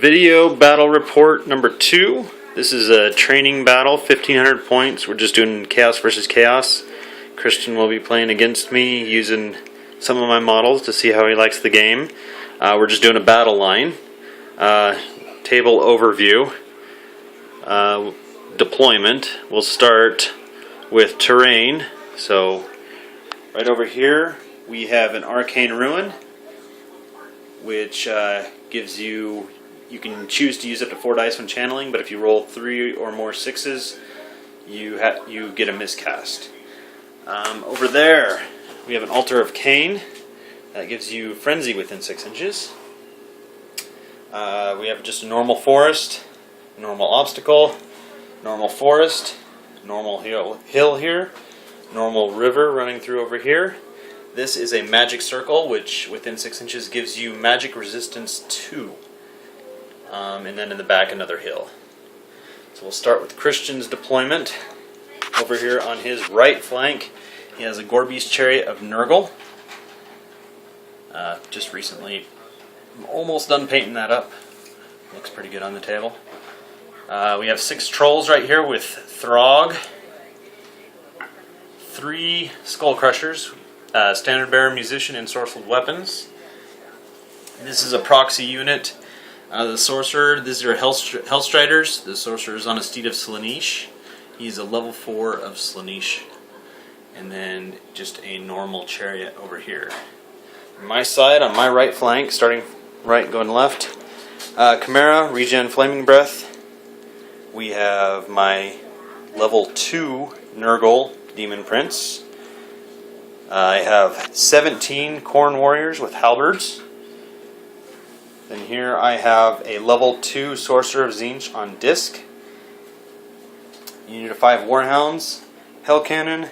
Video battle report number 2. This is a training battle, 1500 points. We're just doing chaos versus chaos. Christian will be playing against me using some of my models to see how he likes the game. We're just doing a battle line. Table overview. Deployment. We'll start with terrain. So right over here we have an arcane ruin, which gives you can choose to use up to 4 dice when channeling, but if you roll 3 or more 6s, you get a miscast. Over there, we have an altar of Cain that gives you frenzy within 6 inches. We have just a normal forest, normal obstacle, normal forest, normal hill here, normal river running through over here. This is a magic circle, which within 6 inches gives you magic resistance 2. And then in the back, another hill. So we'll start with Christian's deployment. Over here on his right flank, he has a Gorbeast Chariot of Nurgle. Just recently, I'm almost done painting that up. Looks pretty good on the table. We have 6 trolls right here with Throg, 3 Skull Crushers, Standard Bearer, Musician, and Sorcered Weapons. This is a proxy unit. The Sorcerer, these are Hellstriders. The Sorcerer is on a steed of Slaanesh. He's a level 4 of Slaanesh. And then just a normal chariot over here. On my side, on my right flank, starting right going left, Chimera, Regen, Flaming Breath. We have my level 2 Nurgle, Demon Prince. I have 17 Khorne Warriors with Halberds. Then here I have a level 2 Sorcerer of Tzeentch on disc. Unit of 5 Warhounds, Hell Cannon,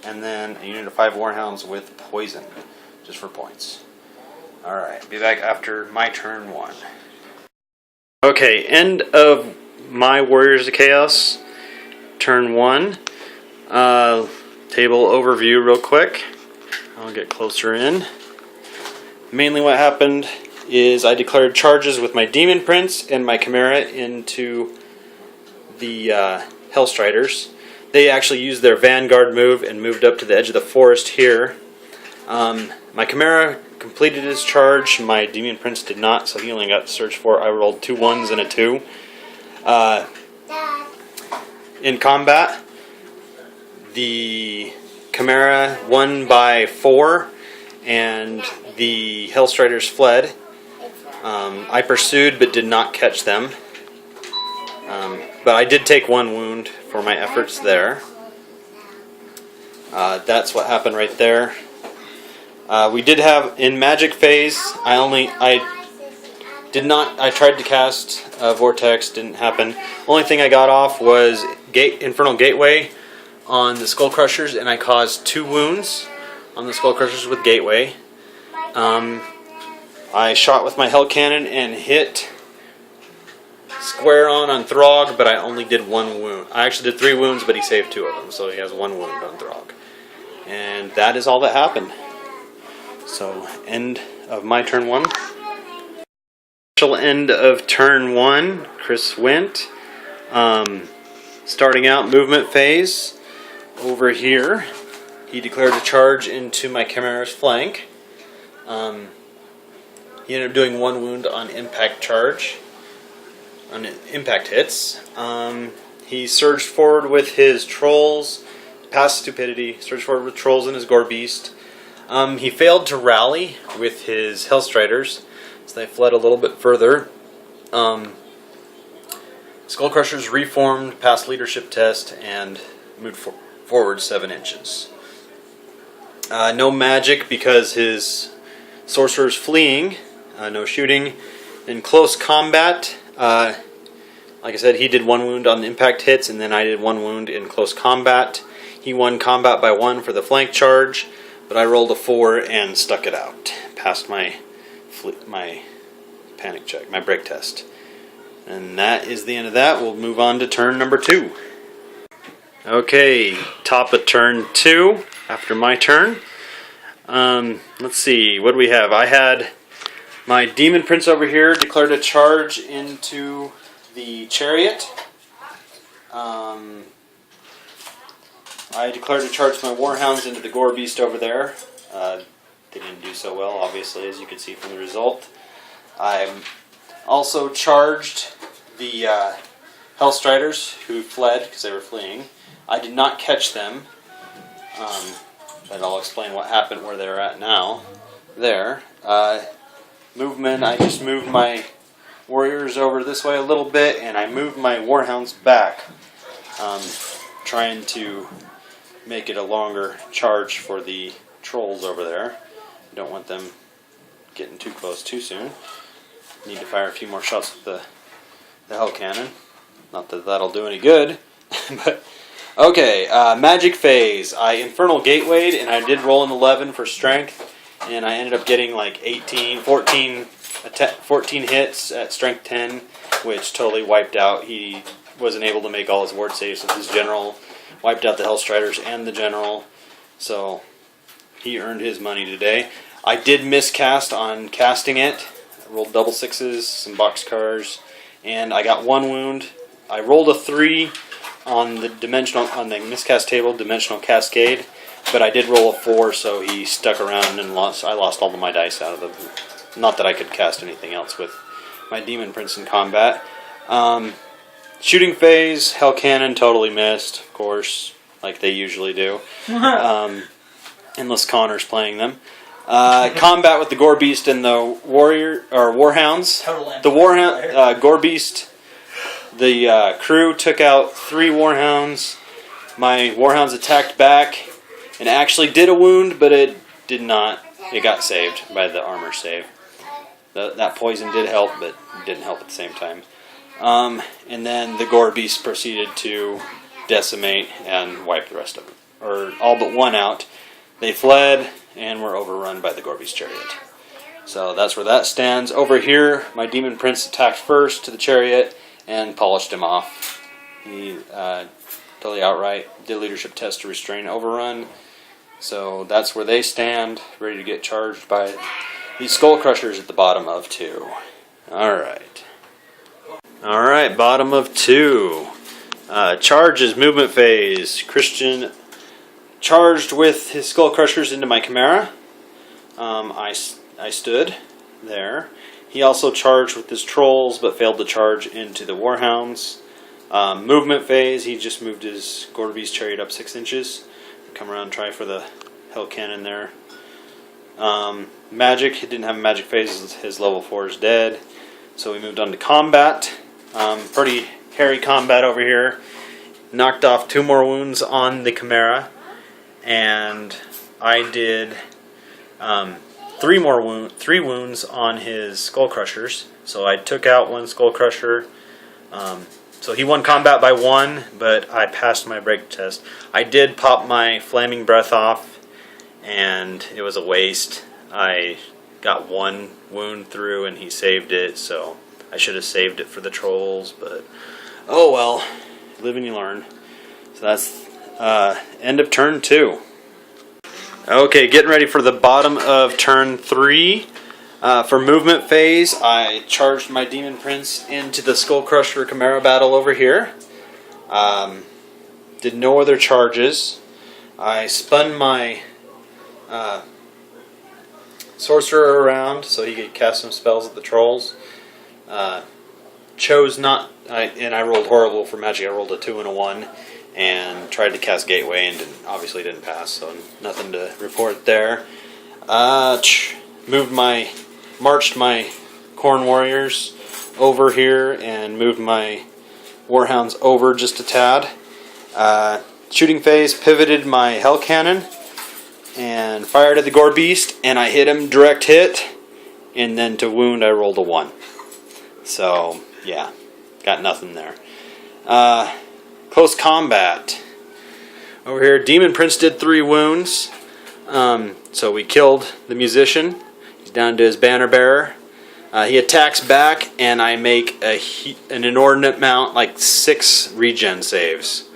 and then a unit of 5 Warhounds with Poison, just for points. Alright, be back after my turn 1. Okay, end of my Warriors of Chaos, turn 1. Table overview real quick. I'll get closer in. Mainly what happened is I declared charges with my Demon Prince and my Chimera into the Hellstriders. They actually used their Vanguard move and moved up to the edge of the forest here. My Chimera completed his charge. My Demon Prince did not, so he only got searched for. I rolled 2 1s and a 2. In combat, the Chimera won by 4, and the Hellstriders fled. I pursued but did not catch them. But I did take 1 wound for my efforts there. That's what happened right there. We did have, in magic phase, I tried to cast Vortex, didn't happen. Only thing I got off was Infernal Gateway on the Skull Crushers, and I caused 2 wounds on the Skull Crushers with Gateway. I shot with my Hell Cannon and hit square on Throg, but I only did 1 wound. I actually did 3 wounds, but he saved 2 of them, so he has 1 wound on Throg. And that is all that happened. So, end of my turn 1. End of turn 1, Chris went. Starting out movement phase, over here, he declared a charge into my Chimera's flank. He ended up doing 1 wound on impact charge, on impact hits. He surged forward with his trolls, past stupidity, surged forward with trolls and his Gorbeast. He failed to rally with his Hellstriders, so they fled a little bit further. Skull Crushers reformed, passed leadership test, and moved forward 7 inches. No magic because his Sorcerer's fleeing. No shooting. In close combat, like I said, he did 1 wound on the impact hits, and then I did 1 wound in close combat. He won combat by 1 for the flank charge, but I rolled a 4 and stuck it out. Passed my panic check, my break test. And that is the end of that. We'll move on to turn number 2. Okay, top of turn 2 after my turn. Let's see, what do we have? I had My Demon Prince over here declared a charge into the chariot. I declared a charge my Warhounds into the Gore Beast over there. They didn't do so well, obviously, as you can see from the result. I also charged the Hellstriders who fled because they were fleeing. I did not catch them, but I'll explain what happened where they're at now. There. Movement, I just moved my warriors over this way a little bit, and I moved my Warhounds back, trying to make it a longer charge for the trolls over there. I don't want them getting too close too soon. Need to fire a few more shots with the Hell Cannon. Not that that'll do any good, but okay. Magic Phase. I Infernal Gateway'd, and I did roll an 11 for strength, and I ended up getting like 14 hits at strength 10, which totally wiped out. He wasn't able to make all his ward saves with his general. Wiped out the Hellstriders and the general, so he earned his money today. I did miscast on casting it. I rolled double 6s, some boxcars, and I got 1 wound. I rolled a 3 on the miscast table, Dimensional Cascade, but I did roll a 4, so he stuck around and I lost all of my dice out of the. Not that I could cast anything else with my Demon Prince in combat. Shooting Phase, Hell Cannon totally missed, of course, like they usually do. Unless Connor's playing them. Combat with the Gore Beast and the Warhounds. The Gore Beast, the crew took out 3 Warhounds. My Warhounds attacked back and actually did a wound, but it did not. It got saved by the armor save. That poison did help, but it didn't help at the same time. And then the Gore Beast proceeded to decimate and wipe the rest of them, or all but 1 out. They fled and were overrun by the Gore Beast chariot. So that's where that stands. Over here, my Demon Prince attacked first to the chariot and polished him off. He totally outright did leadership test to restrain overrun. So that's where they stand, ready to get charged by these Skull Crushers at the bottom of 2. Alright. Alright, bottom of 2. Charge is movement phase. Christian charged with his Skull Crushers into my Chimera. I stood there. He also charged with his Trolls, but failed to charge into the Warhounds. Movement phase, he just moved his Gore Beast chariot up 6 inches. Come around and try for the Hell Cannon there. Magic, he didn't have a magic phase, his level 4 is dead. So we moved on to combat. Pretty hairy combat over here. Knocked off 2 more wounds on the Chimera. And I did 3 wounds on his Skull Crushers. So I took out 1 Skull Crusher. So he won combat by 1, but I passed my break test. I did pop my Flaming Breath off, and it was a waste. I got 1 wound through, and he saved it, so I should have saved it for the Trolls, but oh well. Live and you learn. So that's end of turn 2. Okay, getting ready for the bottom of turn 3. For movement phase, I charged my Demon Prince into the Skull Crusher Chimera battle over here. Did no other charges. I spun my Sorcerer around so he could cast some spells at the Trolls. Chose not, and I rolled horrible for magic. I rolled a 2 and a 1. And tried to cast Gateway and obviously didn't pass, so nothing to report there. Marched my Khorne Warriors over here and moved my Warhounds over just a tad. Shooting phase, pivoted my Hell Cannon and fired at the Gore Beast, and I hit him direct hit, and then to wound I rolled a 1. So yeah, got nothing there. Close combat. Over here, Demon Prince did 3 wounds. So we killed the musician. He's down to his banner bearer. He attacks back, and I make an inordinate amount, like 6 regen saves.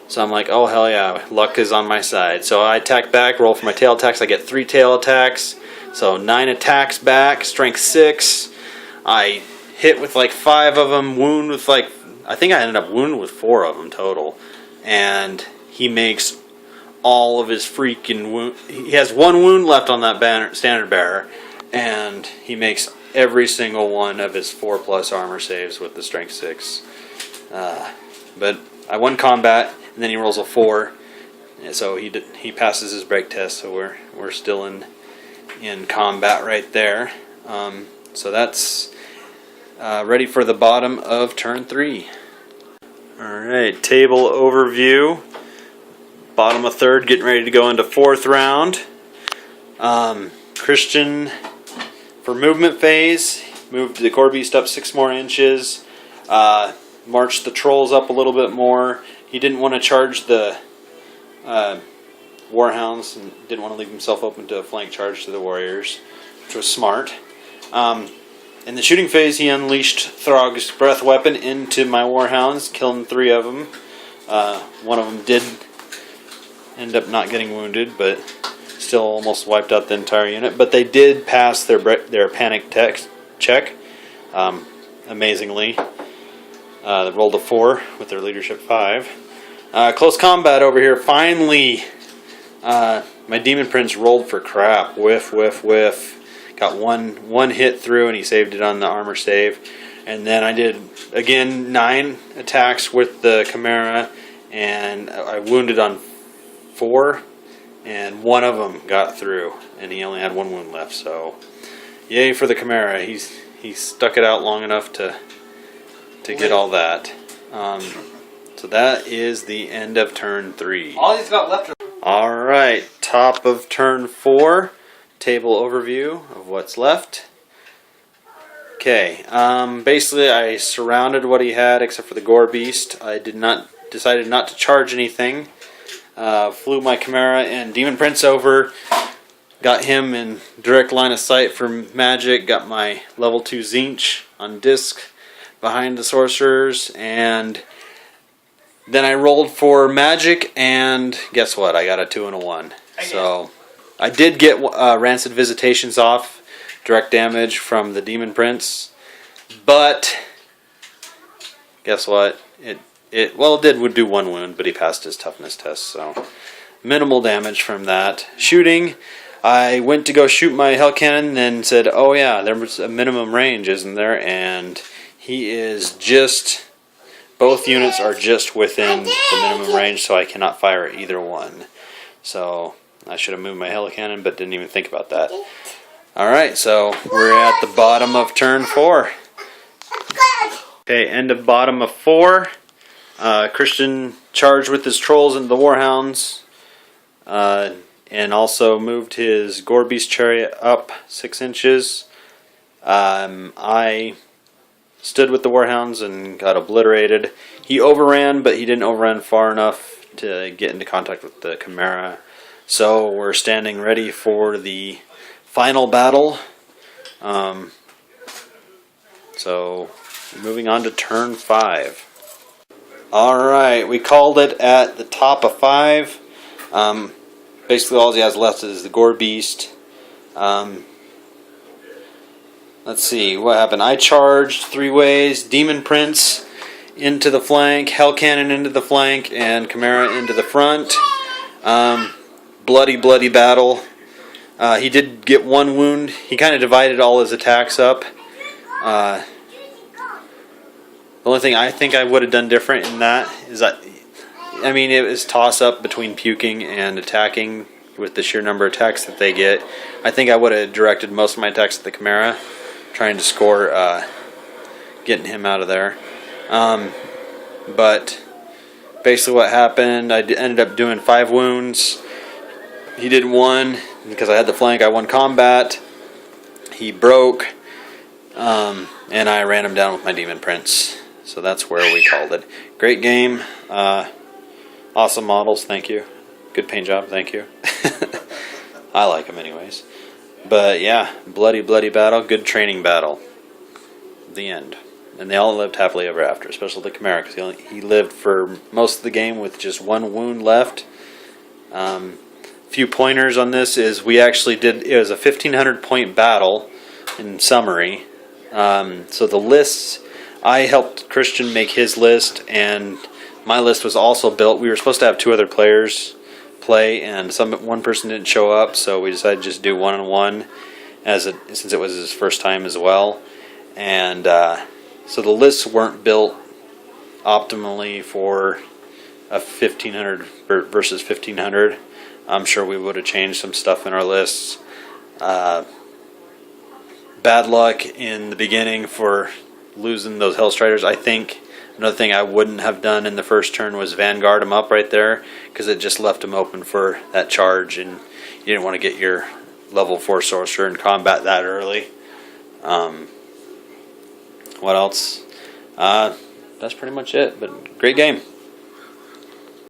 So I'm like, oh hell yeah, luck is on my side. So I attack back, roll for my tail attacks. I get 3 tail attacks. So 9 attacks back, strength 6. I hit with like 5 of them, wound with like, I think I ended up wounded with 4 of them total. And he makes all of his freaking wound. He has 1 wound left on that standard bearer, and he makes every single one of his 4+ armor saves with the strength 6. But I won combat, and then he rolls a 4, so he passes his break test. So we're still in combat right there. So that's ready for the bottom of turn 3. All right, table overview. Bottom of 3rd, getting ready to go into 4th round. Christian, for movement phase, moved the core beast up 6 more inches. Marched the trolls up a little bit more. He didn't want to charge the warhounds and didn't want to leave himself open to a flank charge to the warriors, which was smart. In the shooting phase, he unleashed Throg's breath weapon into my warhounds, killing 3 of them. One of them did end up not getting wounded, but still almost wiped out the entire unit. But they did pass their panic check, amazingly. They rolled a 4 with their leadership 5. Close combat over here. Finally, my Demon Prince rolled for crap. Whiff, whiff, whiff. Got one hit through, and he saved it on the armor save. And then I did, again, 9 attacks with the Chimera, and I wounded on 4, and 1 of them got through, and he only had 1 wound left. So, yay for the Chimera. He stuck it out long enough to get all that. So that is the end of turn 3. All he's got left. All right, top of turn 4. Table overview of what's left. Okay, basically I surrounded what he had except for the Gore Beast. I decided not to charge anything. Flew my Chimera and Demon Prince over. Got him in direct line of sight for magic. Got my level 2 Zinch on disc behind the sorcerers, and then I rolled for magic, and guess what? I got a 2 and a 1. So I did get Rancid Visitations off, direct damage from the Demon Prince, but guess what? It would do 1 wound, but he passed his toughness test, so minimal damage from that. Shooting, I went to go shoot my Hell Cannon, and said, oh yeah, there was a minimum range, isn't there? And he is just, both units are just within the minimum range, so I cannot fire either one. So I should have moved my Hell Cannon, but didn't even think about that. Alright, so we're at the bottom of turn 4. Okay, end of bottom of 4. Christian charged with his trolls into the warhounds, and also moved his Gore Beast Chariot up 6 inches. I stood with the warhounds and got obliterated. He overran, but he didn't overrun far enough to get into contact with the Chimera. So we're standing ready for the final battle. So moving on to turn 5. Alright, we called it at the top of 5. Basically all he has left is the Gore Beast. Let's see, what happened? I charged 3 ways. Demon Prince into the flank, Hell Cannon into the flank, and Chimera into the front. Bloody battle. He did get 1 wound. He kind of divided all his attacks up. The only thing I think I would have done different in that is that, I mean, it was toss-up between puking and attacking with the sheer number of attacks that they get. I think I would have directed most of my attacks at the Chimera, trying to score, getting him out of there. But basically what happened, I ended up doing 5 wounds. He did 1, because I had the flank. I won combat. He broke, and I ran him down with my Demon Prince. So that's where we called it. Great game. Awesome models, thank you. Good paint job, thank you. I like them anyways. But yeah, bloody battle, good training battle. The end. And they all lived happily ever after, especially the Chimera, because he lived for most of the game with just 1 wound left. few pointers on this is we actually did, it was a 1,500 point battle in summary. So the lists, I helped Christian make his list, and my list was also built. We were supposed to have 2 other players play, and one person didn't show up, so we decided to just do 1-on-1 since it was his first time as well. And so the lists weren't built optimally for a 1,500 versus 1,500. I'm sure we would have changed some stuff in our lists. Bad luck in the beginning for losing those Hellstriders. I think another thing I wouldn't have done in the first turn was Vanguard him up right there, because it just left him open for that charge, and you didn't want to get your level 4 sorcerer and combat that early. What else? That's pretty much it, but great game.